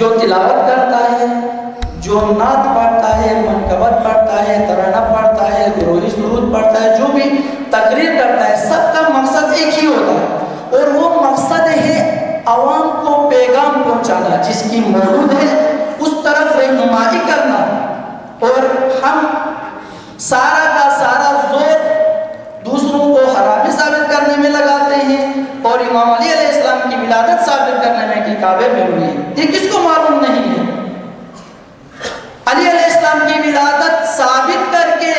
جو تلاوت کرتا ہے، جو نعت پڑھتا ہے، منقبت پڑھتا ہے، ترانہ پڑھتا ہے، گروہی سرود پڑھتا ہے، جو بھی تقریر کرتا ہے، سب کا مقصد ایک ہی ہوتا ہے، اور وہ مقصد ہے عوام کو پیغام پہنچانا، جس کی مورود ہے اس طرف رہنمائی کرنا۔ اور ہم سارا کا سارا زور دوسروں کو حرامی ثابت کرنے میں لگاتے ہیں، اور امام علی علیہ السلام کی ولادت ثابت کرنے میں کہ کعبے میں ہوئی ہے، یہ کس کو معلوم نہیں ہے؟ علی علیہ السلام کی ولادت ثابت کر کے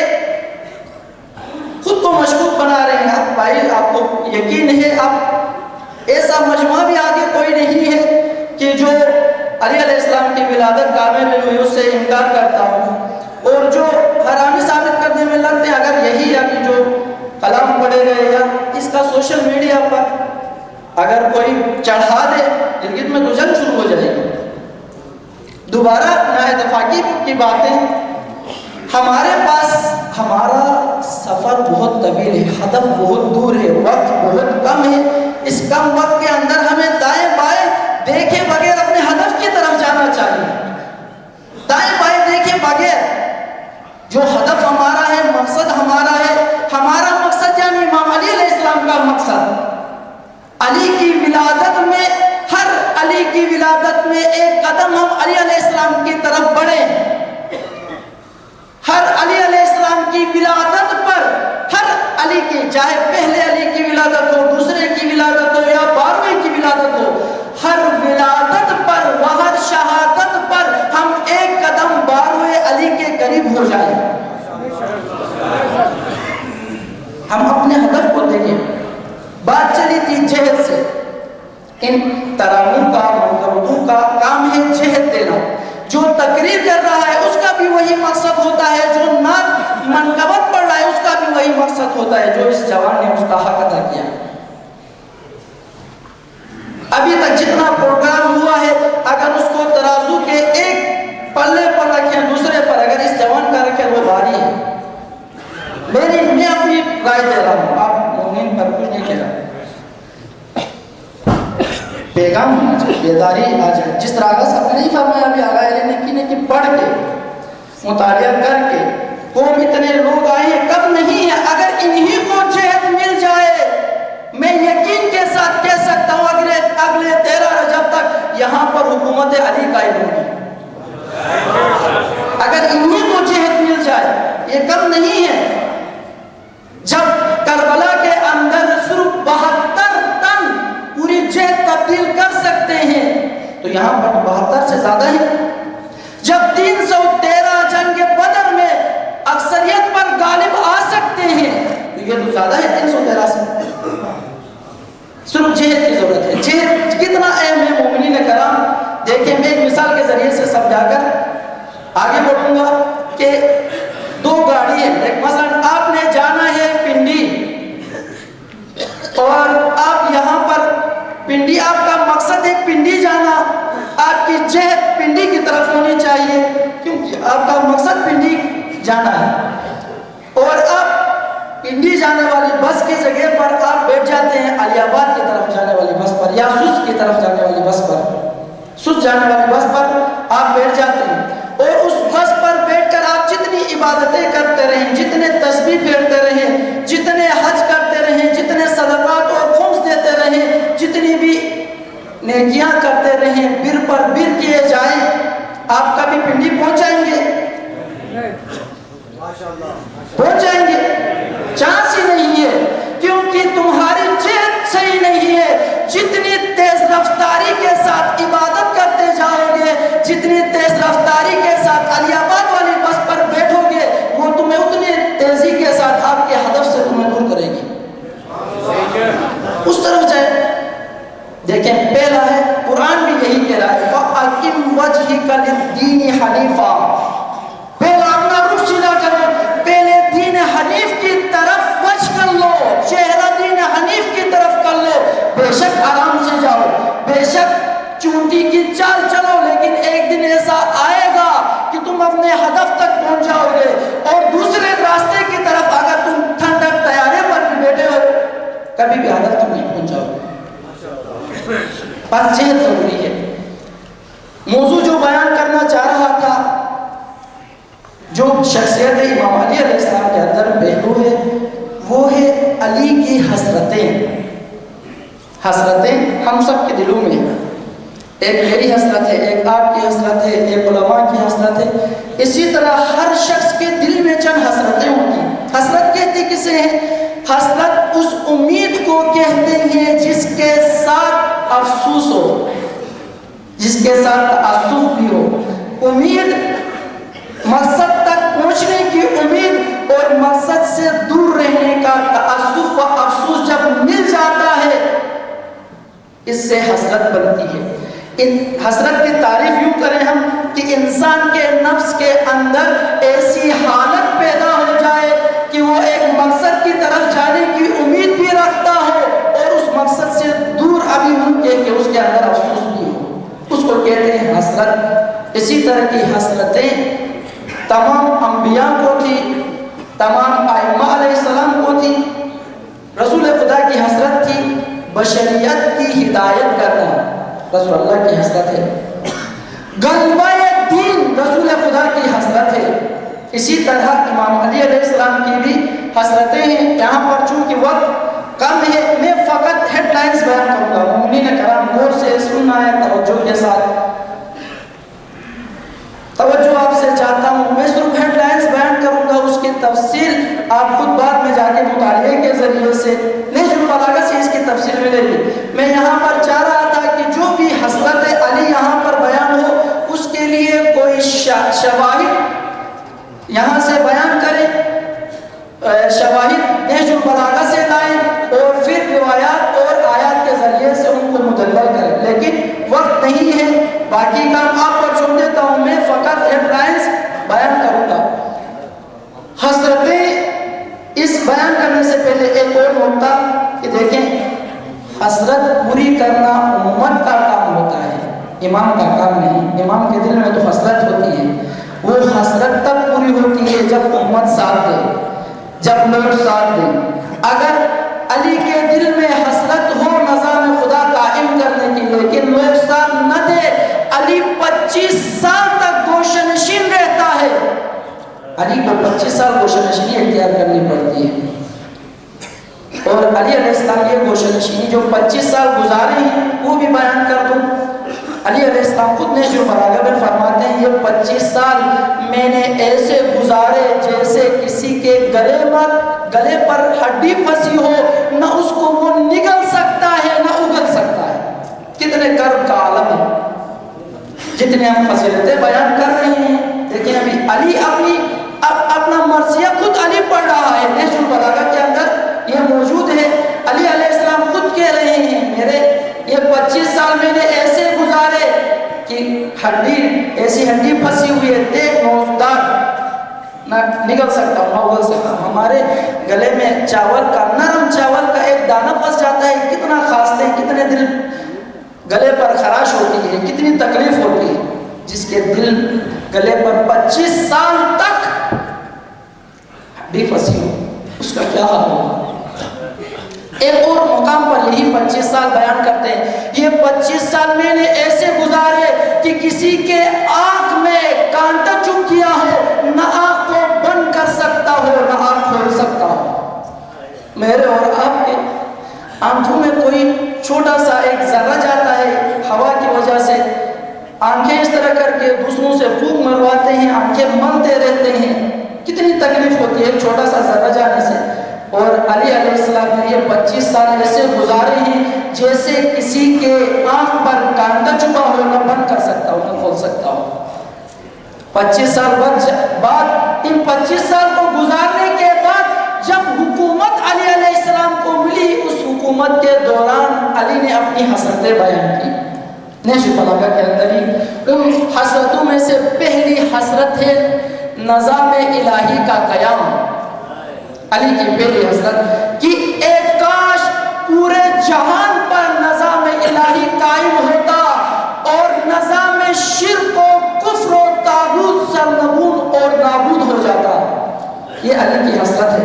خود کو مشکوک بنا رہے ہیں۔ اب بھائی آپ کو یقین ہے اب ایسا مجموعہ بھی آگے کوئی نہیں ہے کہ جو علی علیہ السلام کی ولادت کعبے میں ہوئی اس سے انکار کرتا ہو، اور جو حرامی ثابت کرنے میں لگتے ہیں۔ اگر یہی ابھی جو کلام پڑھے گئے یا اس کا سوشل میڈیا پر اگر کوئی چڑھا دے، گلگت میں تو جنگ شروع ہو جائے گی۔ دوبارہ نااتفاقی کی باتیں، ہمارے پاس ہمارا سفر بہت طویل ہے، ہدف بہت دور ہے، وقت بہت کم ہے۔ اس کم وقت کے اندر ہمیں دائیں بائیں دیکھے بغیر اپنے ہدف کی طرف جانا چاہیے۔ دائیں بائیں دیکھے بغیر جو ہدف ہمارا ہے، مقصد ہمارا ہے، ہمارا مقصد یعنی امام علی علیہ السلام کا مقصد، علی کی ولادت میں، ہر علی کی ولادت میں ایک قدم ہم علی علیہ السلام کی طرف بڑھیں۔ ہر علی علیہ السلام کی ولادت پر، ہر علی کی، چاہے پہلے علی کی ولادت ہو، دوسرے کی ولادت ہو یا 12ویں کی ولادت ہو، ہر ولادت پر و ہر شہادت پر ہم ایک قدم 12ویں علی کے قریب ہو جائیں۔ ہم اپنے ہدف کو دیکھیں۔ بات چلی تھی جہد سے، ان ترانوں کا، منقبتوں کا کام ہے جہد دینا۔ جو تقریر کر رہا ہے اس کا بھی وہی مقصد ہوتا ہے، جو نعت منقبت پڑھ رہا ہے اس کا بھی وہی مقصد ہوتا ہے جو اس جوان نے اس کا حق ادا کیا۔ ابھی تک جتنا پروگرام ہوا ہے، اگر اس کو ترازو کے ایک پلے پر رکھیں، دوسرے پر اگر اس جوان کا رکھیں، وہ بھاری ہے۔ میں اپنی رائے دے رہا ہوں، آپ مومن پر کچھ نہیں کہہ رہا۔ پیغام ہونا چاہیے، بیداری آ جائے، جس طرح آغا صاحب نے نہیں فرمایا، ابھی آغا علیہ نے کہ پڑھ کے، مطالعہ کر کے، قوم اتنے لوگ آئے ہیں، کب نہیں ہے، اگر انہی کو جہد مل جائے، میں یقین کے ساتھ کہہ سکتا ہوں اگلے 13 رجب تک یہاں پر حکومت علی قائم ہوگی۔ اگر انہی کو جہد مل جائے، یہ کم نہیں ہے۔ جب کربلا کے اندر صرف 72 تن پوری جہد تبدیل کر سکتے ہیں تو یہاں پر 72 سے زیادہ ہے۔ جب 313 جنگ بدر میں اکثریت پر غالب آ سکتے ہیں تو یہ تو زیادہ ہے 313 سے۔ صرف جہد کی ضرورت ہے۔ جہد کتنا اہم ہے مومنین کرام، دیکھیں میں ایک مثال کے ذریعے سے سمجھا کر آگے بڑھوں گا کہ 2 گاڑی ہیں، ایک مثلا آپ نے جانا ہے پنڈی، اور آپ یہاں پر پنڈی، آپ کا مقصد ہے پنڈی جانا، آپ کی جہد پنڈی کی طرف ہونی چاہیے کیونکہ آپ کا مقصد پنڈی جانا ہے، اور آپ پنڈی جانے والی بس کی جگہ پر آپ بیٹھ جاتے ہیں علی آباد کی طرف جانے والی بس پر یا سوس کی طرف جانے والی بس پر، سوس جانے والی بس پر آپ بیٹھ جاتے ہیں، اور اس بس پر بیٹھ کر آپ جتنی عبادتیں کرتے رہیں، جتنے تسبیح پھیرتے رہیں، جتنے حج کرتے رہیں، جتنے صدقات اور خمس دیتے رہیں، جتنی بھی نیکیاں کرتے رہیں، بر پر بر کیے جائیں، آپ کبھی پنڈی پہنچ جائیں گے؟ پہنچ جائیں گے؟ چانس ہی نہیں ہے، کیونکہ تمہاری جہد صحیح نہیں ہے۔ جتنی تیز رفتاری کے ساتھ عبادت کرتے جاؤ گے، جتنی تیز رفتاری کے ساتھ علی آباد والی بس پر بیٹھو گے، وہ تمہیں اتنی تیزی کے ساتھ آپ کے ہدف سے تمہیں دور کرے گی، اس طرف جائے۔ دیکھیں پہلا ہے، قرآن بھی یہی کہہ رہا ہے فَأَقِمْ وَجْهِكَ لِلدِّينِ حَنِيفًا، پہلا اپنا رخ سیدھا کرو، پہلے دین حنیف کی طرف وجہ کر لو، چہرہ دین حنیف کی طرف کر لو۔ بے شک آرام سے جاؤ، بے شک چونٹی کی چال چلو، لیکن ایک دن ایسا آئے گا کہ تم اپنے ہدف تک پہنچ جاؤ گے، اور دوسرے راستے کی طرف اگر تم ٹھنڈک طیارے پر بھی بیٹھے ہو کبھی بھی ہدف تک نہیں پہنچ جاؤ گے۔ بس جہد ضروری ہے۔ موضوع شخصیت امام علی علیہ السلام کے اندر پہلو ہے وہ ہے علی کی حسرتیں ہم سب کے دلوں میں ہیں. ایک میری حسرت ہے، ایک آپ کی حسرت ہے، ایک علماء کی حسرت ہے. اسی طرح ہر شخص کے دل میں چند حسرتیں ہوتی ہیں. حسرت کہتے کسے ہیں؟ حسرت اس امید کو کہتے ہیں جس کے ساتھ افسوس ہو، جس کے ساتھ تعصب بھی ہو. امید، مقصد تک پہنچنے کی امید اور مقصد سے دور رہنے کا تعصب و افسوس جب مل جاتا ہے اس سے حسرت بنتی ہے. حسرت کی تعریف یوں کریں ہم کہ انسان کے نفس کے اندر ایسی حالت پیدا ہو جائے کہ وہ ایک مقصد کی طرف جانے کی امید بھی رکھتا ہو اور اس مقصد سے دور ابھی ممکن کہ اس کے اندر افسوس بھی ہو. اس کو کہتے ہیں حسرت. اسی طرح کی حسرتیں تمام انبیاء کو تھی، تمام ائمہ علیہ السلام کو تھی. رسول خدا کی حسرت تھی بشریت کی ہدایت کرنا، رسول اللہ کی حسرت ہے. غلبہ دین رسول خدا کی حسرت ہے. اسی طرح امام علی علیہ السلام کی بھی حسرتیں ہیں. یہاں پر چونکہ وقت کم ہے میں فقط ہیڈ لائنز بیان کروں گا. مومنین کرام غور سے سننا ہے، توجہ کے ساتھ توجہ آپ سے چاہتا ہوں. میں صرف ہیڈ لائنز بیان کروں گا، اس کی تفصیل آپ خود بعد میں جا کے مطالعے کے ذریعے سے نہج البلاغہ سے اس کی تفصیل ملے گی. میں یہاں پر چاہ رہا تھا کہ جو بھی حسرت علی یہاں پر بیان ہو اس کے لیے کوئی شواہد یہاں سے بیان کریں، شواہد نہج البلاغہ سے لائیں اور پھر روایات اور آیات کے ذریعے سے ان کو مدلل کریں. لیکن وقت نہیں ہے، باقی کام آپ پر چھوڑ دیتا ہوں. میں فقط ہیڈ لائنز بیان کروں گا. حسرتیں اس بیان کرنے سے پہلے ایک اور نقطہ کہ دیکھیں، حسرت پوری کرنا امت کا کام ہوتا ہے، امام کا کام نہیں. امام کے دل میں تو حسرت ہوتی ہے، وہ حسرت تب پوری ہوتی ہے جب امت ساتھ دے، جب لوگ ساتھ دیں. اگر علی کے دل میں حسرت ہو نظام خدا قائم کرنے کی لیکن لوگ ساتھ نہ دے، علی 25 سال تک گوشہ نشین رہتا ہے. علی کو 25 سال گوشہ نشینی اختیار کرنی پڑتی ہے. اور علی علیہ السلام یہ گوشہ نشینی جو 25 سال گزارے ہیں وہ بھی بیان کر دوں. علی علیہ السلام خود نے جو مراغب میں فرماتے ہیں یہ 25 سال میں نے ایسے گزارے جیسے کسی کے گلے پر ہڈی پھنسی ہو، نہ اس کو وہ نگل سکتا ہے نہ اگل سکتا ہے. کتنے کرب کا عالم ہے. جتنے ہم فضیلتیں بیان کر رہے ہیں دیکھیں ابھی علی اپنا مرثیہ خود علی پڑھ رہا ہے. نہج البلاغہ کے اندر یہ موجود ہے. علی علیہ السلام خود کہہ رہے ہیں میرے یہ 25 سال میں نے ایسے گزارے کہ ایسی ہڈی پھنسی ہوئی ہے، دیکھ نوزدار نہ نگل سکتا ہوں نہ اگل سکتا ہوں. ہمارے گلے میں چاول کا، نرم چاول کا ایک دانہ پھنس جاتا ہے، کتنا خاصتے ہیں، کتنے دل گلے پر خراش ہوتی ہے، کتنی تکلیف ہوتی ہے. جس کے دل گلے پر 25 سال تک ہڈی پھنسی ہو اس کا کیا حال ہوگا. ایک اور مقام پر یہی 25 سال بیان کرتے ہیں. یہ 25 سال میں نے ایسے گزارے کہ کسی کے آنکھ میں کانٹا چبھ گیا ہو، نہ آنکھ کو بند کر سکتا ہو نہ آنکھ کھول سکتا ہو. میرے اور آپ کے آنکھوں میں کوئی چھوٹا سا ایک ذرہ جاتا ہے ہوا کی وجہ سے، آنکھیں اس طرح کر کے دوسروں سے پھونک مرواتے ہیں، آنکھیں ملتے رہتے ہیں، کتنی تکلیف ہوتی ہے چھوٹا سا ذرہ جانے سے. اور علی علیہ السلام نے یہ 25 سال ایسے گزارے ہیں جیسے کسی کے آنکھ پر کانٹا چبھا ہو، نہ بند کر سکتا ہو نہ کھول سکتا ہو. 25 سال بعد ان 25 سال کو گزارنے کے بعد جب حکومت علی علیہ السلام کو ملی، اس حکومت کے دوران علی نے اپنی حسرتیں بیان کی. نہج البلاغہ کے اندر ہی ان حسرتوں میں سے پہلی حسرت ہے نظام الہی کا قیام. علی کی پہلی حسرت کہ ایک کاش پورے جہان پر نظام الہی قائم ہوتا اور نظام شرک و کفر و طاغوت سرنگون اور نابود ہو جاتا. یہ علی کی حسرت ہے.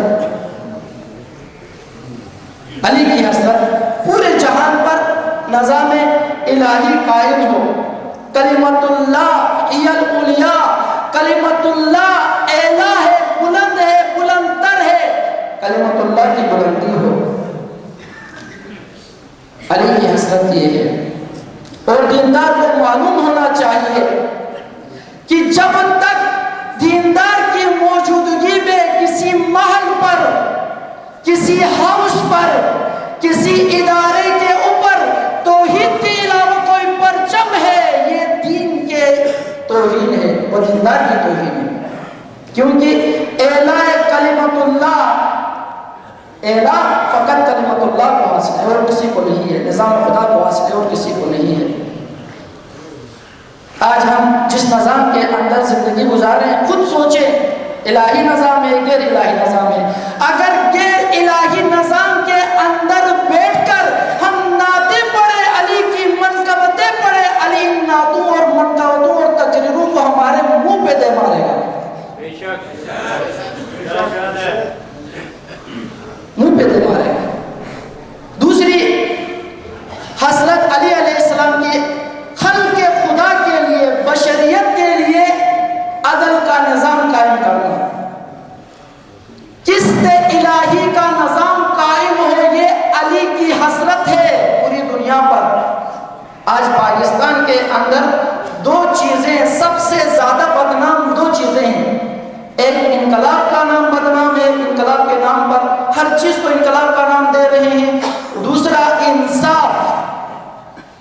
علی کی حسرت پورے جہان پر نظام الہی قائم ہو. کلمت اللہ ہی العلیٰ، کلمت اللہ اعلیٰ حسرت یہ ہے، اور دیندار کو معلوم ہونا چاہیے کہ جب تک دیندار کی موجودگی میں کسی محل پر، کسی ہاؤس پر، کسی ادارے کے اوپر توحید کے علاوہ کوئی پرچم ہے، یہ دین کے توہین ہے اور دیندار کی توہین ہے، کیونکہ اعلاء کلمت اللہ، اعلاء فقط کلمت اللہ کو حاصل ہے اور کسی کو نہیں ہے، نظام خدا کو حاصل ہے اور کسی کو نہیں ہے۔ آج ہم جس نظام کے اندر زندگی گزار رہے ہیں، خود سوچیں، الہی نظام ہے، غیر الہی نظام ہے۔ اگر غیر الہی نظام کے اندر بیٹھ کر ہم نعتیں پڑھیں، علی کی منقبتیں پڑھیں، علی ان نعتوں اور منقبتوں اور تقریروں کو ہمارے منہ پہ دے مارے گا، منہ پہ دے مارے گا۔ دوسری حضرت علی علیہ السلام کی خلق خدا کے لیے، بشریت کے لیے عدل کا نظام قائم کرنا، قسط الہی کا نظام قائم ہو، یہ علی کی حسرت ہے پوری دنیا پر۔ آج پاکستان کے اندر دو چیزیں سب سے زیادہ بدنام، دو چیزیں ہیں، ایک انقلاب کا نام بدنام ہے، انقلاب کے نام پر ہر چیز کو انقلاب کا نام دے رہے ہیں، دوسرا انصاف،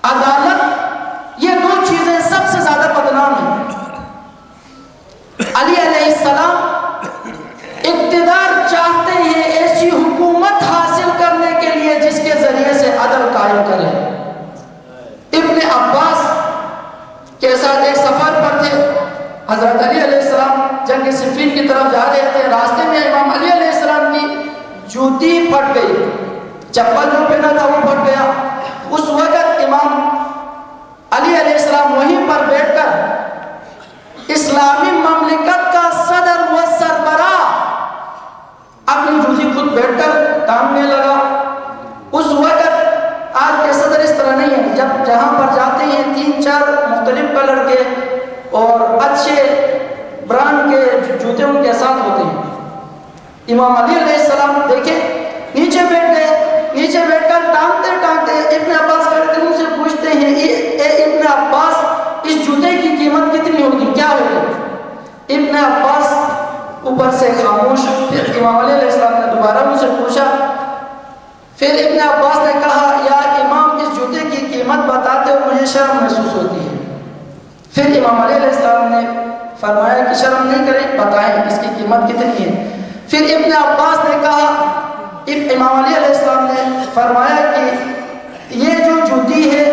عدالت، یہ دو چیزیں سب سے زیادہ بدنام ہیں۔ علی علیہ السلام اقتدار چاہتے ہیں ایسی حکومت حاصل کرنے کے لیے جس کے ذریعے سے عدل قائم کرے۔ ابن عباس کے ساتھ ایک سفر پر تھے، حضرت علی علیہ السلام جنگ صفین کی طرف جا رہے تھے، راستے میں امام علی علیہ السلام کی جوتی پھٹ گئی، چپل جو پہنا تھا وہ پھٹ گیا۔ اس وقت امام علی علیہ السلام وہیں پر بیٹھ کر اسلامی مملکت کا صدر و سربراہ اپنی جوتی خود بیٹھ کر ٹانگنے لگا۔ اس وقت آج کے صدر اس طرح نہیں ہے، جب جہاں پر جاتے ہیں 3-4 مختلف کلر کے اور اچھے برانڈ کے جوتے ان کے ساتھ ہوتے ہیں۔ امام علی علیہ السلام دیکھیں نیچے بیٹھ گئے، نیچے بیٹھ کر ٹانگتے ٹانگتے ابن عباس کھڑے ان سے پوچھتے ہیں، اے ابن عباس اس جوتے کی قیمت کتنی ہوگی، کیا ہوگی؟ ابن عباس اوپر سے خاموش۔ پھر امام علی علیہ السلام نے دوبارہ ان سے پوچھا، پھر ابن عباس نے کہا، یا امام اس جوتے کی قیمت بتاتے ہو مجھے شرم محسوس ہوتی ہے۔ پھر امام علی علیہ السلام نے فرمایا کہ شرم نہیں کریں، بتائیں اس کی قیمت کتنی ہے۔ پھر ابن عباس نے کہا، امام علی علیہ السلام نے فرمایا کہ یہ جو جوتی ہے،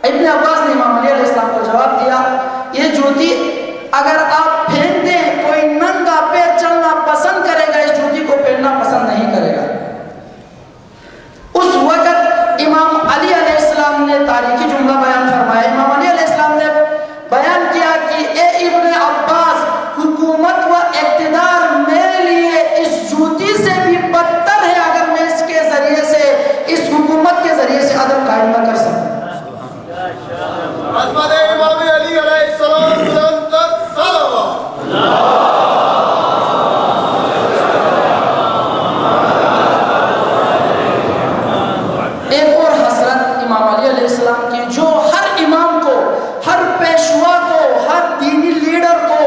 ابن عباس نے امام علی علیہ السلام کو جواب دیا، یہ جوتی اگر آپ پھینک دیں کوئی ننگا پیر چلنا پسند کرے گا، اس جوتی کو پہننا پسند نہیں کرے گا۔ اس وقت امام علی علیہ السلام نے تاریخی جملہ بیان فرمایا، امام علی علیہ السلام نے بیان کیا کہ اے ابن عباس، حکومت و اقتدار میرے لیے اس جوتی سے بھی بدتر ہے اگر میں اس کے ذریعے سے، اس حکومت کے ذریعے سے عدل قائم نہ کر سکوں۔ عظمت امام علی علیہ السلام بلند صلوات۔ ایک اور حسرت امام علی علیہ السلام کی جو ہر امام کو، ہر پیشوا کو، ہر دینی لیڈر کو،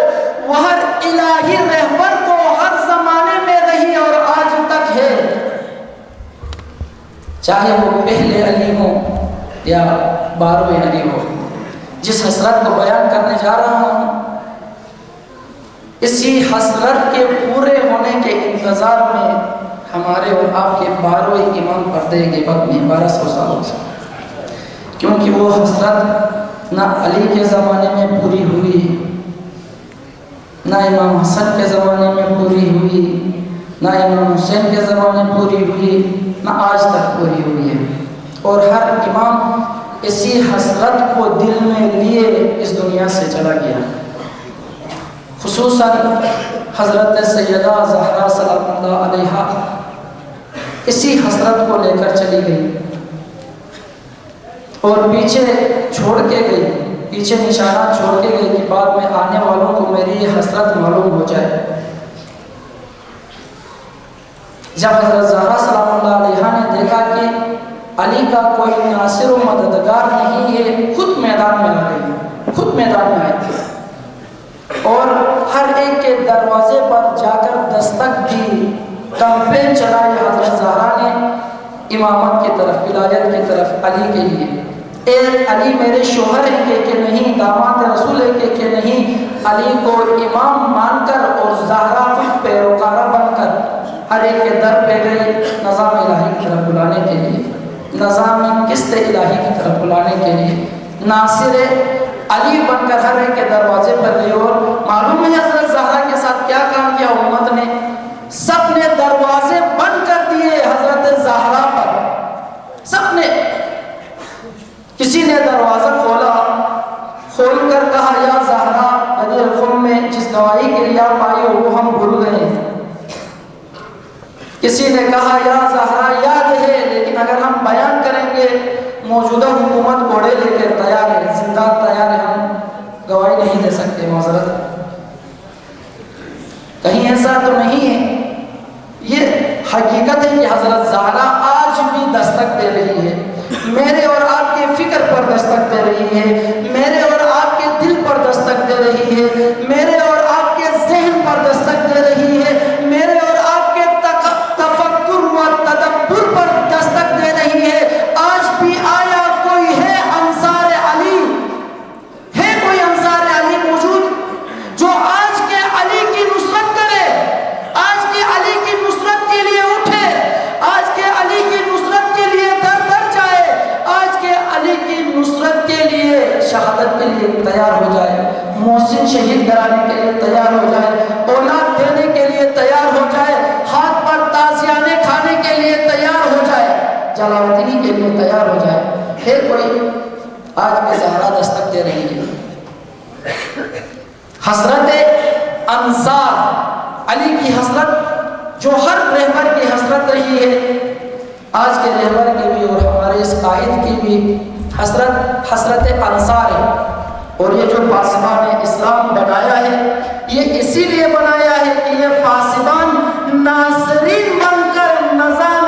وہ ہر الہی رہبر کو ہر زمانے میں رہی اور آج تک ہے، چاہے وہ پہلے علی ہو یا 12ویں علی ہو۔ جس حسرت کو بیان کرنے جا رہا ہوں، اسی حسرت کے پورے ہونے کے انتظار میں ہمارے اور آپ کے 12ویں امام پردے کے وقت میں 1200 سالوں سے، کیونکہ وہ حسرت نہ علی کے زمانے میں پوری ہوئی، نہ امام حسن کے زمانے میں پوری ہوئی، نہ امام حسین کے زمانے میں پوری ہوئی، نہ آج تک پوری ہوئی ہے۔ اور ہر امام اسی حسرت کو دل میں لیے اس دنیا سے چلا گیا، خصوصاً حضرت سیدہ زہرا سلام اللہ علیہا اسی حسرت کو لے کر چلی گئی اور پیچھے چھوڑ کے گئی، پیچھے نشانات چھوڑ کے گئی کہ بعد میں آنے والوں کو میری یہ حسرت معلوم ہو جائے۔ جب حضرت زہرا سلام اللہ علیہا نے دیکھا کہ علی کا کوئی ناصر و مددگار نہیں ہے، خود میدان میں آ گئی، خود میدان میں آئی تھی اور ہر ایک کے دروازے پر جا کر دستک دی، کیمپین چلائی حضرت زہرا نے امامت کی طرف، ولایت کی طرف علی کے لیے۔ اے علی میرے شوہر ہیں کہ نہیں، داماد رسول ہے کہ نہیں، علی کو امام مان کر اور زہرا خود پیروکارہ بن کر ہر ایک کے در پہ گئی، نظام الہی کی طرف بلانے کے لیے، نظام قسط الہی کی طرف بلانے کے لیے ناصر علی بن کر ہر ایک کے دروازے پر گئی۔ اور معلوم ہے حضرت زہرا کے ساتھ کیا کام کیا امت نے؟ سب نے دروازے بند کر دیے حضرت زہرا پر، سب نے۔ کسی نے دروازہ کھولا، کھول کر کہا یا زہرا، غدیر الخم میں جس گواہی کے لیے آپ آئی ہو وہ ہم بھول گئے ہیں۔ کسی نے کہا یا زہرا یاد ہے لیکن اگر ہم بیان کریں گے موجودہ حکومت گھوڑے لے کر تیار ہے، زندہ تیار ہے، ہم گواہی نہیں دے سکتے، معذرت۔ کہیں ایسا تو نہیں ہے؟ یہ حقیقت ہے کہ حضرت زہرا آج بھی دستک دے رہی ہے، میرے اور آپ کے فکر پر دستک دے رہی ہے، میرے اور آپ کے دل پر دستک دے رہی ہے، میرے اور آپ کے ذہن پر دستک دے رہی ہے، میرے اور آپ کے تفکر و تدبر پر دستک دے رہی ہے۔ آج بھی آیا کوئی ہے انصار علی، ہے کوئی انصار علی موجود جو آج کے علی کی نصرت کرے، آج کے علی کی نصرت کے لیے اٹھے، آج کے علی کی نصرت کے لیے در در جائے، آج کے علی کی نصرت کے لیے شہادت کے لیے تیار ہو جائے، محسن شہید کرانے کے لیے تیار ہو جائے، اولاد دینے کے لیے تیار ہو جائے، ہاتھ پر تازیانے کھانے کے لیے تیار ہو جائے، جلاوطنی کے لیے تیار ہو جائے؟ ہے کوئی؟ آج بھی زہرا دستک دے رہی ہے۔ حسرت انصار علی کی حسرت جو ہر رہبر کی حسرت رہی ہے، آج کے رہبر کی بھی اور ہمارے اس قائد کی بھی حسرت انصار ہے۔ اور یہ جو پاسبان اسلام بنایا ہے، یہ اسی لیے بنایا ہے کہ یہ پاسبان ناصرین بن کر نظام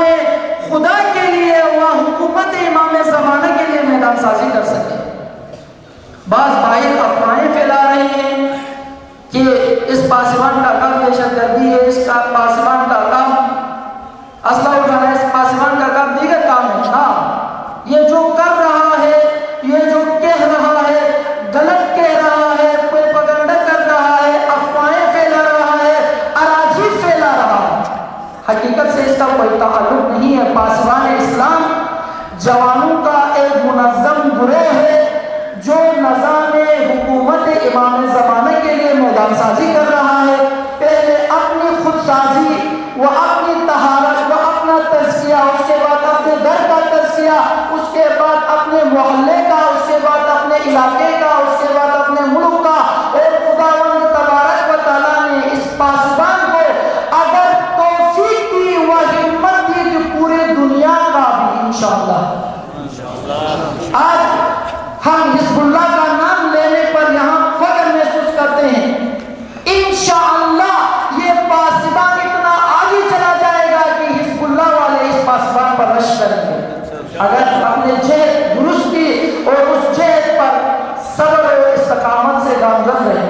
خدا کے لیے و حکومت امام زمانہ کے لیے میدان سازی کر سکے۔ بعض باہر افواہیں پھیلا رہے ہیں کہ اس پاسبان کا کام دہشت گردی ہے، اس کا پاسبان کا کام اسلحہ اٹھانا ہے، اس پاسبان کا کام دیگر کام ہے۔ ہاں، یہ جو کر رہا ہے، یہ جو کہہ رہا ہے، غلط کہہ رہا ہے، پروپیگنڈا کر رہا ہے، افواہیں پھیلا رہا ہے، اراجیف پھیلا رہا ہے، حقیقت سے اس کا کوئی تعلق نہیں ہے۔ پاسبان اسلام جوانوں کا ایک منظم گروہ ہے جو نظام حکومت امام زمانہ کے لیے میدان سازی کر رہا ہے۔ پہلے اپنی خود سازی و اپنی طہارت و اپنا تزکیہ، اس کے بعد اپنے گھر کا تزکیہ، اس کے بعد اپنے محلے کا، اس کے بعد اپنے علاقے کا، اس کے بعد اپنے ملک کا۔ اور خداوند تبارک و تعالیٰ نے اس پاسبان کو اگر توفیق دی و ہمت دی کہ پورے دنیا کا بھی انشاءاللہ۔ آج ہم حزب اللہ کا نام لینے پر یہاں فخر محسوس کرتے ہیں۔ انشاءاللہ یہ پاسبان اتنا آگے چلا جائے گا کہ حزب اللہ والے اس پاسبان پر رش کریں گے اگر اپنے جہد درست کی اور اس جہد پر صبر اور استقامت سے گامزن رہے۔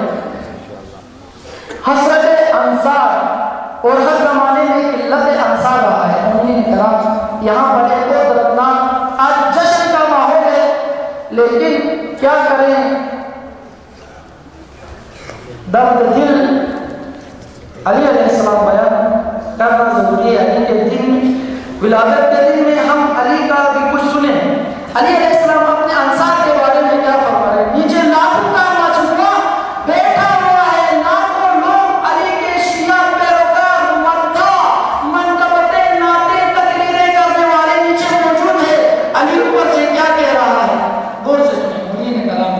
حسرت انصار اور ہر زمانے میں قلت انصار رہا ہے۔ مومنین کرام، یہاں پر ایک اور دردناک آج جشن کا ماحول ہے، لیکن کیا کریں، درد دل علی علیہ السلام بیان کرنا ضروری ہے۔ علی کے دن میں، ولادت کے دن میں ہم علی کا بھی کچھ سنیں۔ علی علیہ السلام اپنے انصار کے بارے میں کیا فرما رہے ہیں؟ نیچے لاکھوں کا مجموعہ بیٹھا ہوا ہے، لاکھوں لوگ علی کے شیعہ پیروکار، مداح، منقبتیں، نعتیں، تقریریں کرنے والے نیچے موجود ہیں۔ علی اوپر سے کیا کہہ رہا ہے؟ غور سے سنیں۔ مدین کرام،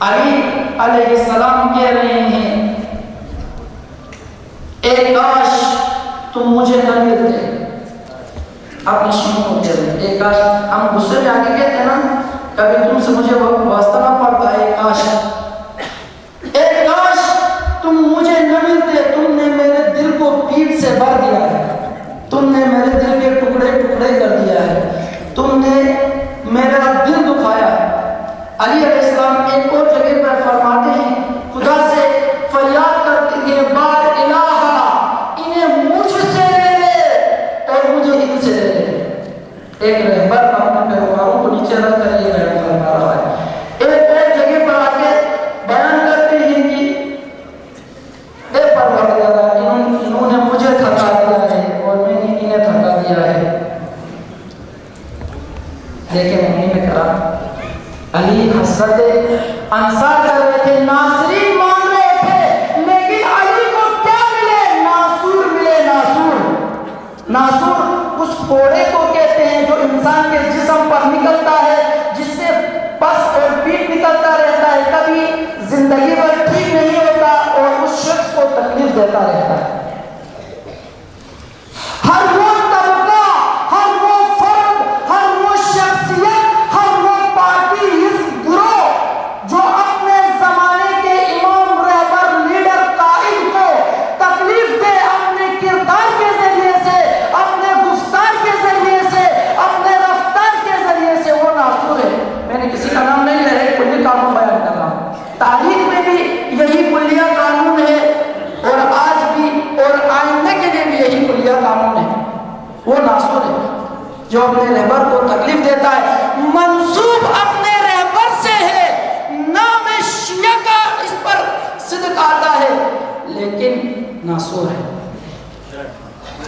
علی علیہ السلام کہہ رہے ہیں اے کاش تم مجھے نہ ملتے، اپنے شیعوں کو کہہ رہے ہیں اے کاش، ہم غصے میں آگے کہتے ہیں نا کبھی تم سے مجھے واسطہ نہ پڑتا، اے کاش تم مجھے نہ ملتے، تم نے میرے دل کو پیٹ سے بھر دیا ہے، تم نے میرے دل کے ٹکڑے ٹکڑے کر دیا ہے، تم نے میرا دل دکھایا ہے۔ علی علیہ السلام ایک اور جگہ پر فرماتے ہیں خدا سے فریاد کرتے ہیں بار الہا انہیں مجھ سے لے لے اور مجھے ان سے لے لے۔ ایک رہبر اپنے پیروکاروں کو نیچے رکھ کر یہ بیان فرما رہا ہے۔ ایک اور جگہ پر آ کے بیان کرتے ہیں کہ اے پروردگار انہوں نے مجھے تھکا دیا ہے اور میں نے انہیں تھکا دیا ہے۔ لیکن مومنین کرام علی حسرت انصار کر رہے تھے، ناصرین مانگ رہے تھے، لیکن علی کو کیا ملے؟ ناصور ملے۔ ناصور اس پھوڑے کو کہتے ہیں جو انسان کے جسم پر نکلتا ہے، جس سے پس اور پیٹ نکلتا رہتا ہے، کبھی زندگی بھر ٹھیک نہیں ہوتا اور اس شخص کو تکلیف دیتا رہتا ہے۔ ہر وہ طبقہ، ہر وہ فرد، ہر وہ شخصیت، ہر وہ پارٹی، حزب، گروہ جو اپنے زمانے کے امام، رہبر، لیڈر، قائد کو تکلیف دے اپنے کردار کے ذریعے سے، اپنے گفتار کے ذریعے سے، اپنے رفتار کے ذریعے سے، وہ ناصور ہے۔ میں نے کسی کا نام نہیں لے رہا، کلی قانون بیان کر رہا ہوں۔ تاریخ میں بھی یہی کلیہ قانون ہے اور آج بھی اور آئندہ کے لیے بھی یہی کلیہ قانون ہے۔ وہ ناصور ہے جو اپنے رہبر کو تکلیف دیتا ہے، منسوب اپنے رہبر سے ہے، نام شیعہ کا اس پر صدق آتا ہے، لیکن ناصور ہے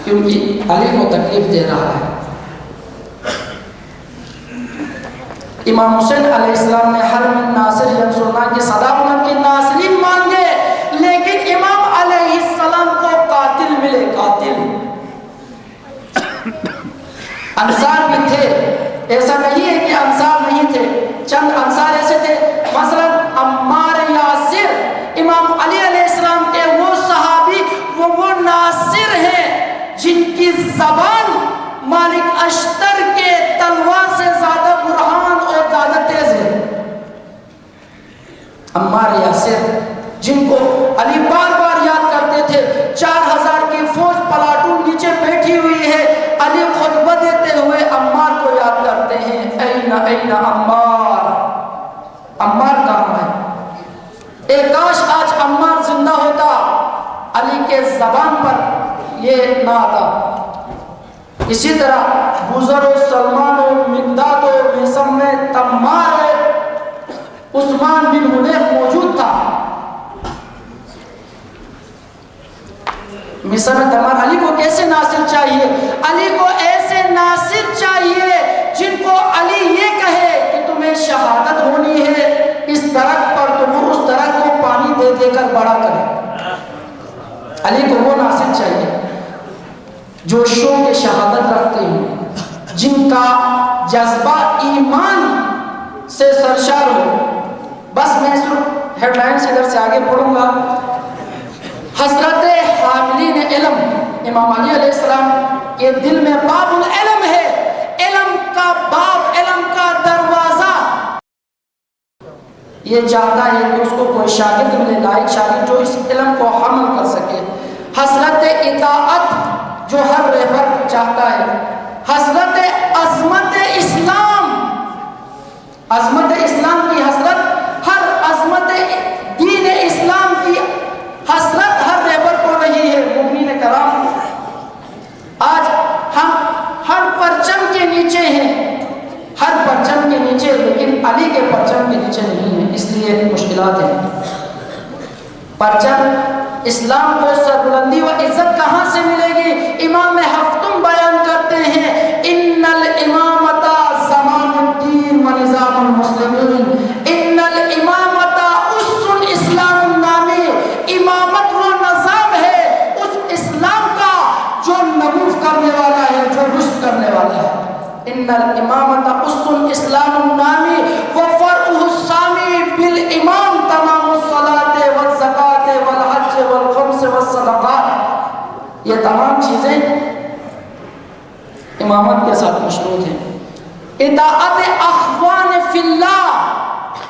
کیونکہ علی کو تکلیف دے رہا ہے۔ امام حسین علیہ السلام نے ہر من ناصر ینصرنا کی صدا بلند کی، ناصرین مانگے، لیکن امام علیہ السلام کو قاتل ملے، قاتل۔ انصار بھی تھے، ایسا نہیں ہے کہ انصار نہیں تھے، چند انصار ایسے تھے، مثلا عمار یاسر، امام علی علیہ السلام کے وہ صحابی، وہ ناصر ہیں جن کی زبان مالک اشتر کے تلوار سے زیادہ برہان اور زیادہ تیز ہے۔ عمار یاسر جن کو علی بار بار یاد کرتے تھے، 4000 کی فوج پلاٹون نیچے بیٹھی ہوئی ہے، علی خطبہ دیتے ہوئے عمار کو یاد کرتے ہیں، این عمار، عمار کہاں ہے؟ ایک کاش آج عمار زندہ ہوتا، علی کے زبان پر یہ نہ آتا۔ اسی طرح بزر و سلمان و مقداد و میسم میں تمار عثمان بن حنیف موجود تھا۔ مصر میں تمار، علی کو کیسے ناصر چاہیے؟ علی کو ایسے ناصر چاہیے جن کو علی یہ کہے کہ تمہیں شہادت ہونی ہے اس درخت پر، تو وہ اس درخت کو پانی دے دے کر بڑا کرے۔ علی کو وہ ناصر چاہیے جو شوق شہادت رکھتے ہیں، جن کا جذبہ ایمان سے سرشار ہو۔ بس میں صرف ہیڈ لائن سے ادھر سے آگے پڑھوں گا۔ حضرت حاملین علم، امام علی علیہ السلام کے دل میں باب العلم ہے، علم کا باب، علم کا دروازہ۔ یہ چاہتا ہے کہ اس کو کوئی شاگرد ملے، لائق شاگرد جو اس علم کو حمل کر سکے۔ حسرت اطاعت جو ہر رہبر چاہتا ہے، حسرت عظمت اسلام، عظمت اسلام کی حسرت، ہر عظمت دین اسلام کی حسرت ہر رہبر کو رہی ہے۔ مومنین کرام، آج ہم ہر پرچم کے نیچے ہیں، ہر پرچم کے نیچے، لیکن علی کے پرچم کے نیچے نہیں ہیں، اس لیے مشکلات ہیں۔ پرچم اسلام کو سربلندی و عزت کہاں سے ملے گی؟ امام ہفتم بیان کرتے ہیں، ان الامامۃ زمان الدین و نظام المسلمین، ان الامامۃ اس اسلام النامی، امامت وہ نظام ہے اس اسلام کا جو نمو کرنے والا ہے، جو رشد کرنے والا ہے۔ ان الامامۃ اس اسلام النامی وفرعہ السامی بالامام تمام الصلاۃ والزکاۃ والحج والخمس والصدقات۔ یہ تمام چیزیں امامت کے ساتھ مشروط ہیں۔ اطاعت اخوان فی اللہ،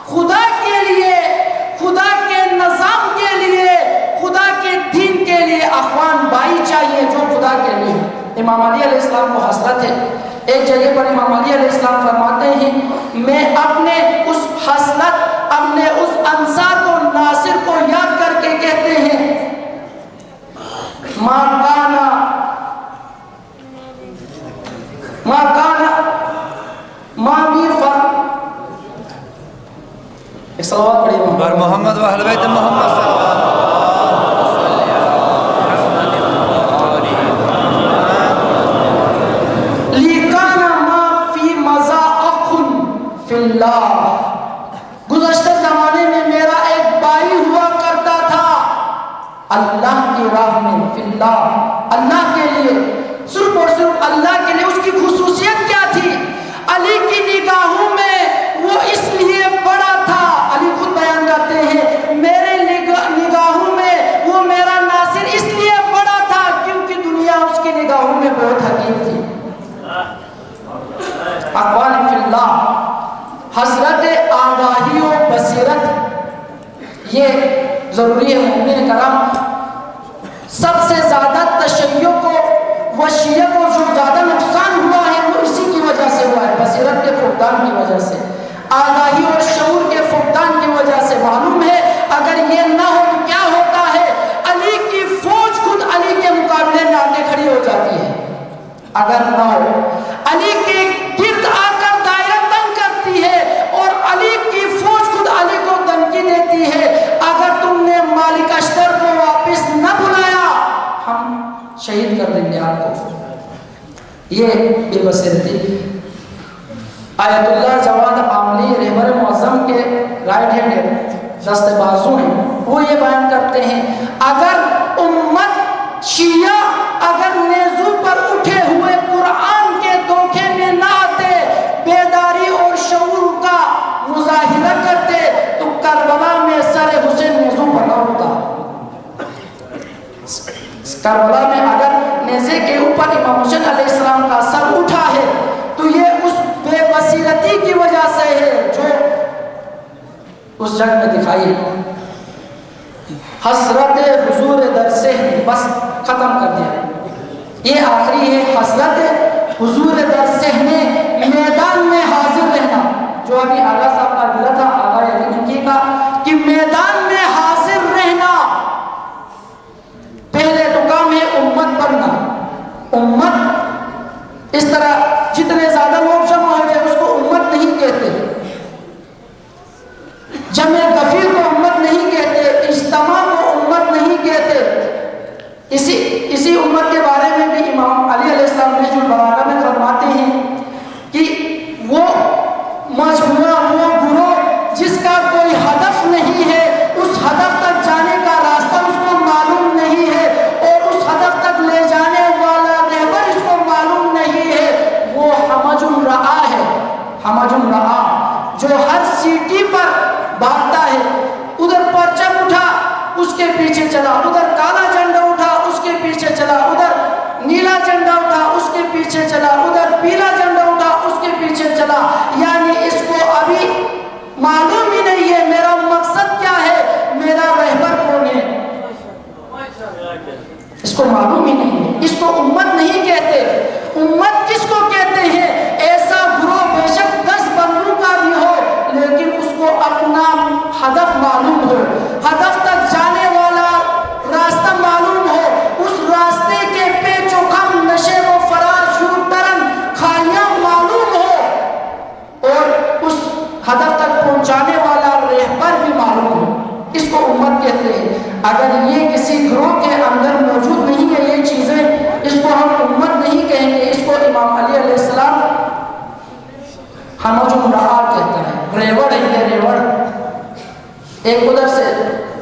خدا کے لیے، خدا کے نظام کے لیے، خدا کے دین کے لیے اخوان بھائی چاہیے جو خدا کے لیے۔ امام علی علیہ السلام کو حسرت ہے، ایک جگہ پر امام علی علیہ السلام فرماتے ہیں میں اپنے اس حسرت اپنے اس انصار کو ناصر کو یاد کر کے کہتے ہیں ما کانا ما بی فرق ایک صلوات پڑھیے بر محمد و اہل بیت محمد صلی اللہ علیہ وسلم لیکانا ما فی مزاق فی اللہ گزشتہ زمانے میں میرا ایک بھائی ہوا کرتا تھا اللہ کی راہ میں فی اللہ اللہ کے لیے صرف اور صرف اللہ کے لیے اس کی خصوصیت کیا تھی علی کی نگاہوں میں وہ اس لیے بڑا تھا علی خود بیان کرتے ہیں میرے نگاہوں میں وہ میرا ناصر اس لیے بڑا تھا کیونکہ دنیا اس کی نگاہوں میں بہت حقیر تھی اقوال فی اللہ حضرت آگاہی و بصیرت یہ ضروری ہے مومنین کرام سب سے زیادہ تشیع کو و شیعہ کو جو زیادہ نقصان ہوا ہے وہ اسی کی وجہ سے ہوا ہے بصیرت کے فقدان کی وجہ سے آگاہی اور شعور کے فقدان کی وجہ سے معلوم ہے اگر یہ نہ ہو تو کیا ہوتا ہے علی کی فوج خود علی کے مقابلے میں آگے کھڑی ہو جاتی ہے اگر نہ ہو علی کے گرد آ کر دائرہ تنگ کرتی ہے اور علی کی فوج خود علی کو دھمکی دیتی ہے اگر تم نے مالک اشتر کو واپس نہ بلایا ہم شہید کر دیں گے آپ کو یہ بے بصیرتی آیت اللہ جواد عاملی رہبر معظم کے رائٹ ہینڈ دست بازو ہیں وہ یہ بیان کرتے ہیں اگر امت شیعہ اگر نیزو پر اٹھے ہوئے قرآن کے دھوکے میں نہ آتے بیداری اور شعور کا مظاہرہ کرتے تو کربلا میں سر حسین نیزو پر نہ ہوتا کربلا میں اگر نیزے کے اوپر امام حسین علیہ السلام کا سر اٹھا ہے تو یہ اس بے بصیرتی کی وجہ سے ہے جو اس جنگ میں دکھائی حسرت حضور در صحن بس ختم کر دیا یہ آخری ہے حسرت حضور در صحن میدان میں حاضر رہنا جو ابھی آغا صاحب کا ملا تھا آغا یقینی کا کہ میدان میں حاضر رہنا پہلے تو کام ہے امت بننا امت اس طرح جتنے زیادہ لوگ جمع ہو جائے اس کو امت نہیں کہتے جمع کثیر کو امت نہیں کہتے اجتماع کو امت نہیں کہتے اسی امت کے بارے میں بھی امام علی علیہ السلام نہج البلاغہ میں فرماتے ہیں کہ وہ مجموعہ وہ گروہ جس کا کوئی ہدف نہیں ہے اس ہدف تک جانے کا راستہ اس کو معلوم نہیں ہے اور اس ہدف تک لے جانے والا رہبر اس کو معلوم نہیں ہے وہ حمج الرعا ہے حمج الرعا جو ہر سیٹی پر بھاگتا ہے ادھر پرچم اٹھا اس کے پیچھے چلا ادھر کالا جھنڈا اٹھا اس کے پیچھے چلا ادھر نیلا جھنڈا اٹھا اس کے پیچھے چلا ادھر پیلا جھنڈا اٹھا اس کے پیچھے چلا یعنی اس کو ابھی معلوم ہی نہیں ہے میرا مقصد کیا ہے میرا رہبر کون ہے اس کو معلوم ہی نہیں ہے اس کو امت نہیں کہتے امت کس کو کہتے ہیں ایسا گروہ بے شک 10 بندوں کا بھی ہو لیکن اس کو اپنا ہدف معلوم ہو ہدف تک جانے والا راستہ معلوم ہو اس راستے کے پیچ و خم نشے و فرار شور ترن خالیاں معلوم ہو اور اس ہدف تک پہنچانے والا رہبر بھی معلوم ہو اس کو امت کہتے ہیں اگر یہ کسی گروہ کے اندر موجود نہیں ہے یہ چیزیں اس کو ہم امت نہیں کہیں گے اس کو امام علی علیہ السلام حمج الرعا کہتا ہے ریوڑ ہے یہ ریوڑ ایک ادھر سے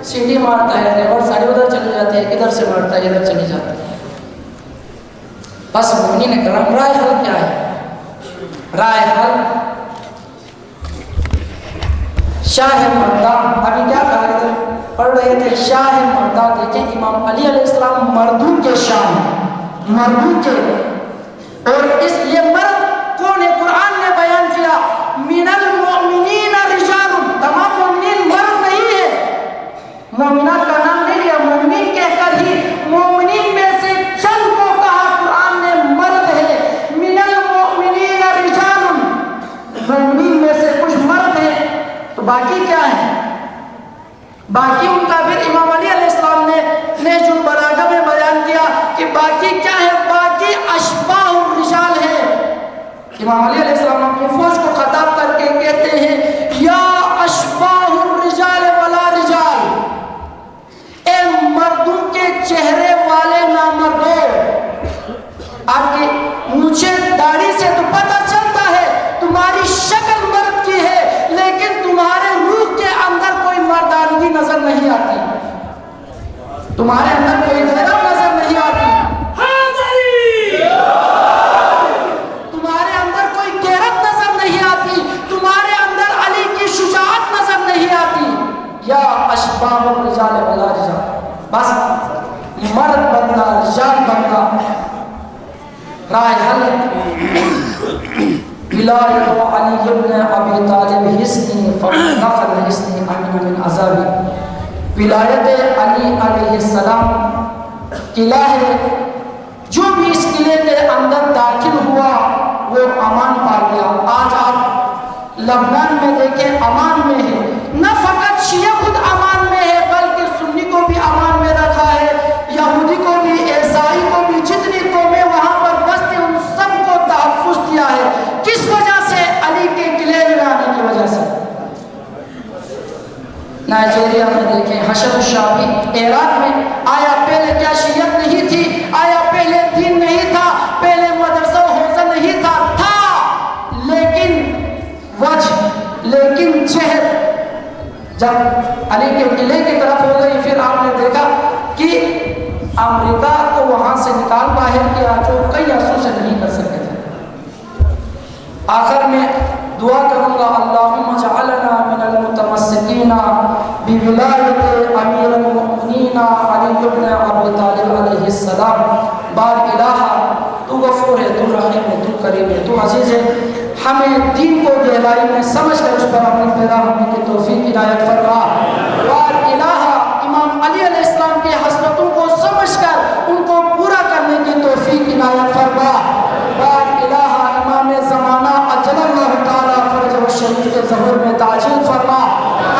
سیڑھی مارتا ہے ریوڑ ساری ادھر چلی جاتی ہے ادھر سے مارتا ہے ادھر چلی جاتی ہے بس مومنین کرام رائے حل کیا ہے رائے حل شاہ مردان ابھی کیا کہا تھا پڑھ رہے تھے شاہ مردان دیکھیں امام علی علیہ السلام مردوں کے شاہ مردوں کے اور اس یہ مرد کون ہے قرآن نے بیان کیا من المؤمنین رجال تمام مومنین مرد نہیں ہے مومنات کا نام نہیں لیا مومنین کہہ کر ہی مومنین میں سے چند کو کہا قرآن نے مرد ہے من المؤمنین باقی ان کا پھر امام علی علیہ السلام نے نہج البلاغہ میں بیان کیا کہ باقی کیا ہے، باقی اشباہ الرجال ہے۔ امام علی علیہ السلام اپنی فوج کو خطاب کر کے کہتے ہیں یا اشباہ الرجال ولا رجال، اے مردوں کے چہرے والے نامردوں، آپ کی مجھے داڑھی سے تو پتہ چلتا ہے تمہاری شکل مرد کی ہے، لیکن تمہارے روح کے اندر کوئی مردانگی نظر نہیں آتی، تمہارے اندر کوئی غیرت نظر نہیں آتی، تمہارے اندر کوئی غیرت نظر نہیں آتی، تمہارے اندر علی کی شجاعت نظر نہیں آتی۔ یا اشباہ الرجال ولا رجال، بس مرد بننا، رجال بننا رائے حل ہے۔ ولایت علی ابن ابی طالب حسنی فنقل حسنی امن من عذابی، ولایت علی علیہ السلام قلعہ ہے، جو بھی اس قلعے کے اندر داخل ہوا وہ امان پا گیا۔ آج آپ لبنان میں دیکھیں امان میں ہے، نہ فقط شیعہ خود امان میں ہے بلکہ سنی کو بھی امان میں رکھا ہے، یہودی کو بھی، عیسائی کو بھی، جتنی قومیں وہاں پر بستی ان سب کو تحفظ دیا ہے۔ کس وجہ سے؟ علی کے قلعے میں آنے کی وجہ سے۔ نائجیریا میں دیکھیں حشد الشعبی، عراق میں، آیا پہلے کیا شیعت نہیں تھی؟ آیا پہلے دین نہیں تھا؟ پہلے مدرسہ و حوزہ نہیں تھا؟ لیکن وجہ، لیکن جہد جب علی کے قلعے کی طرف ہو گئی، پھر آپ نے دیکھا کہ امریکہ کو وہاں سے نکال باہر کیا، جو کئی عرصوں سے نہیں کر سکے تھے۔ آخر میں دعا کروں گا اللہم اجعلنا من المتمسکین بولایت امیر المؤمنین علی ابن ابی طالب علیہ السلام۔ بار الہ تو غفور ہے، تو رحیم ہے، تو کریم ہے، تو عزیز ہے، ہمیں دین کو گہرائی میں سمجھ کر اس پر عمل پیرا ہونے کی توفیق عنایت فرما۔ بار الہ امام علی علیہ السلام کے حسرتوں کو سمجھ کر ان کو پورا کرنے کی توفیق عنایت فرما۔ بار الہ امام زمانہ اجل اللہ تعالی فرجہ الشریف کے ظہور میں تعجیل فرما،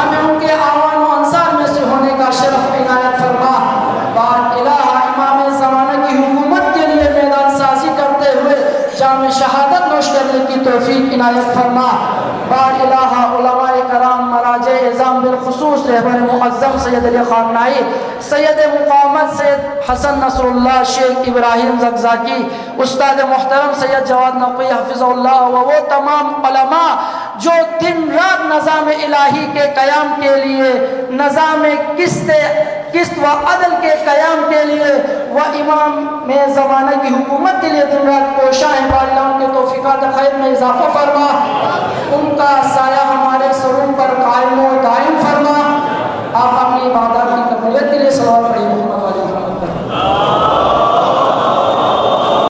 ہمیں ان کے آوان و انصار میں سے ہونے کا شرف عنایت فرما۔ بار الہ امام زمانہ کی حکومت کے لیے میدان سازی کرتے ہوئے جام شہادت نوش کرنے کی توفیق عنایت فرما۔ بار الہ علماء کرام مراجع اعظام بالخصوص رہبر معظم سید علی خان نائی، سید مقامت سید حسن نصر اللہ، شیخ ابراہیم زقزاقی، استاد محترم سید جواد نقوی حفظ اللہ، و وہ تمام علماء جو دن رات نظام الہی کے قیام کے لیے، نظام قسط و عدل کے قیام کے لیے، وہ امام میں زمانہ کی حکومت کے لیے دن رات کوشاں ہیں۔ بار اللہ ان کے توفیقات خیر میں اضافہ فرما، ان کا سایہ ہمارے